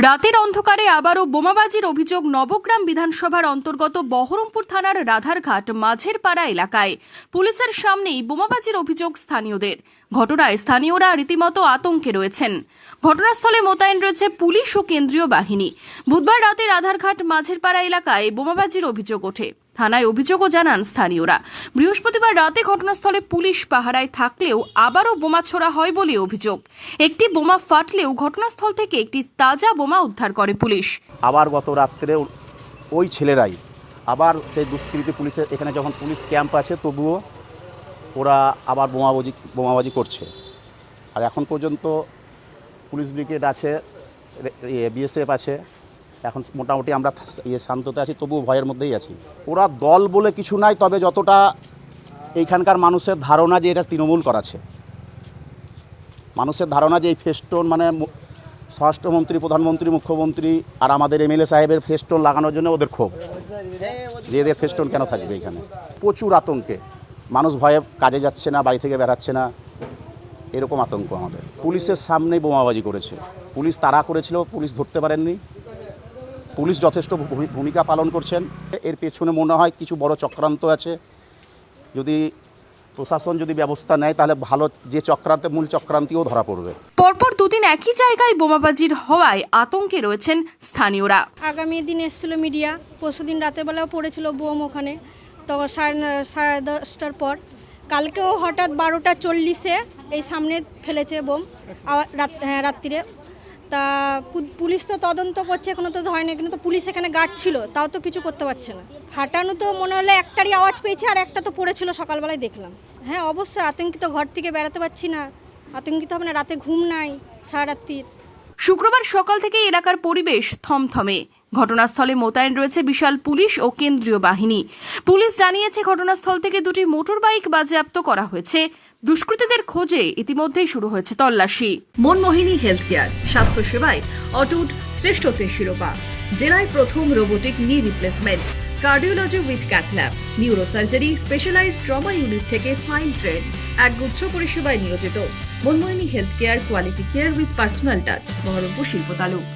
রাতের অন্ধকারে আবারও বোমাবাজির অভিযোগ নবগ্রাম বিধানসভার অন্তর্গত বহরমপুর থানার রাধারঘাট মাঝের পাড়া এলাকায়। পুলিশের সামনেই বোমাবাজির অভিযোগ স্থানীয়দের। ঘটনায় স্থানীয়রা রীতিমতো আতঙ্কে রয়েছেন। ঘটনাস্থলে মোতায়েন রয়েছে পুলিশ ও কেন্দ্রীয় বাহিনী। বুধবার রাতে রাধারঘাট মাঝের পাড়া এলাকায় বোমাবাজির অভিযোগ ওঠে। থানায় অভিযোগও জানান স্থানীয়রা। বৃহস্পতিবার রাতে ঘটনাস্থলে পুলিশ পাহারায় থাকলেও আবারও বোমা ছোড়া হয় বলে অভিযোগ। একটি বোমা ফাটলেও ঘটনাস্থল থেকে একটি তাজা বোমা উদ্ধার করে পুলিশ। আবার গত রাত্রে ওই ছেলেরাই আবার সেই দুষ্কৃতী পুলিশের এখানে যখন পুলিশ ক্যাম্প আছে তবুও ওরা আবার বোমাবাজি করছে। আর এখন পর্যন্ত পুলিশ ব্রিগেড আছে, বিএসএফ আছে, এখন মোটামুটি আমরা শান্ততে আছি, তবুও ভয়ের মধ্যেই আছি। ওরা দল বলে কিছু নাই, তবে যতটা এইখানকার মানুষের ধারণা যে এটা তৃণমূল করাছে, মানুষের ধারণা যে এই ফেস্টোন মানে স্বরাষ্ট্রমন্ত্রী, প্রধানমন্ত্রী, মুখ্যমন্ত্রী আর আমাদের এমএলএ সাহেবের ফেস্টোন লাগানোর জন্য ওদের ক্ষোভ, যে এদের ফেস্টোন কেন থাকবে এখানে। প্রচুর আতঙ্কে মানুষ, ভয়ে কাজে যাচ্ছে না, বাড়ি থেকে বেরাচ্ছে না, এরকম আতঙ্ক আমাদের। পুলিশের সামনেই বোমাবাজি করেছে। পুলিশ তাড়া করেছিল, পুলিশ ধরতে পারেননি। পুলিশ যথেষ্ট ভূমিকা পালন করছেন। এর পেছনে মনে হয় কিছু বড় চক্রান্ত আছে। যদি প্রশাসন যদি ব্যবস্থা নেয় তাহলে ভালো, যে চক্রান্তে মূল চক্রান্তিও ধরা পড়বে। পরপর দুদিন একই জায়গায় বোমাবাজির হওয়ায় আতঙ্কে রয়েছেন স্থানীয়রা। আগামী দিন এসেছিল মিডিয়া, পরশুদিন রাতের বেলাও পড়েছিল বোম ওখানে, তো 10:30টার পর। কালকেও হঠাৎ 12:40-এ এই সামনে ফেলেছে বোম রাত্রিরে। তা পুলিশ তো তদন্ত করছে, এখনো তো হয়নি, কিন্তু তো পুলিশ এখানে গার্ড ছিল, তাও তো কিছু করতে পারছে না। ফাটানো তো মনে হলো একটারই আওয়াজ পেয়েছে, আর একটা তো পড়েছিল সকালবেলায় দেখলাম। হ্যাঁ অবশ্যই আতঙ্কিত, ঘর থেকে বেরাতে পারছি না, আতঙ্কিত হবে না, রাতে ঘুম নাই সারারাত্রির। শুক্রবার সকাল থেকে এলাকার পরিবেশ থমথমে। ঘটনাস্থলে মোতায়েন রয়েছে বিশাল পুলিশ ও কেন্দ্রীয় বাহিনী। পুলিশ জানিয়েছে ঘটনাস্থল থেকে দুটি মোটর বাইক বাজেয়াপ্ত করা হয়েছে। দুষ্কৃতীদের খোঁজে ইতিমধ্যেই শুরু হয়েছে তল্লাশি। মনমোহিনী হেলথ কেয়ার, স্বাস্থ্য সেবায় অটুট শ্রেষ্ঠত্বের শিরোপা। জেলায় প্রথম robotic knee replacement, cardiology with cath lab, neurosurgery, specialized trauma unit থেকে স্মাইল ট্রেন, একগুচ্ছ পরিষেবায় নিয়োজিত। Manmohini health care, quality care with personal touch, Baharampur শিল্প তালুক।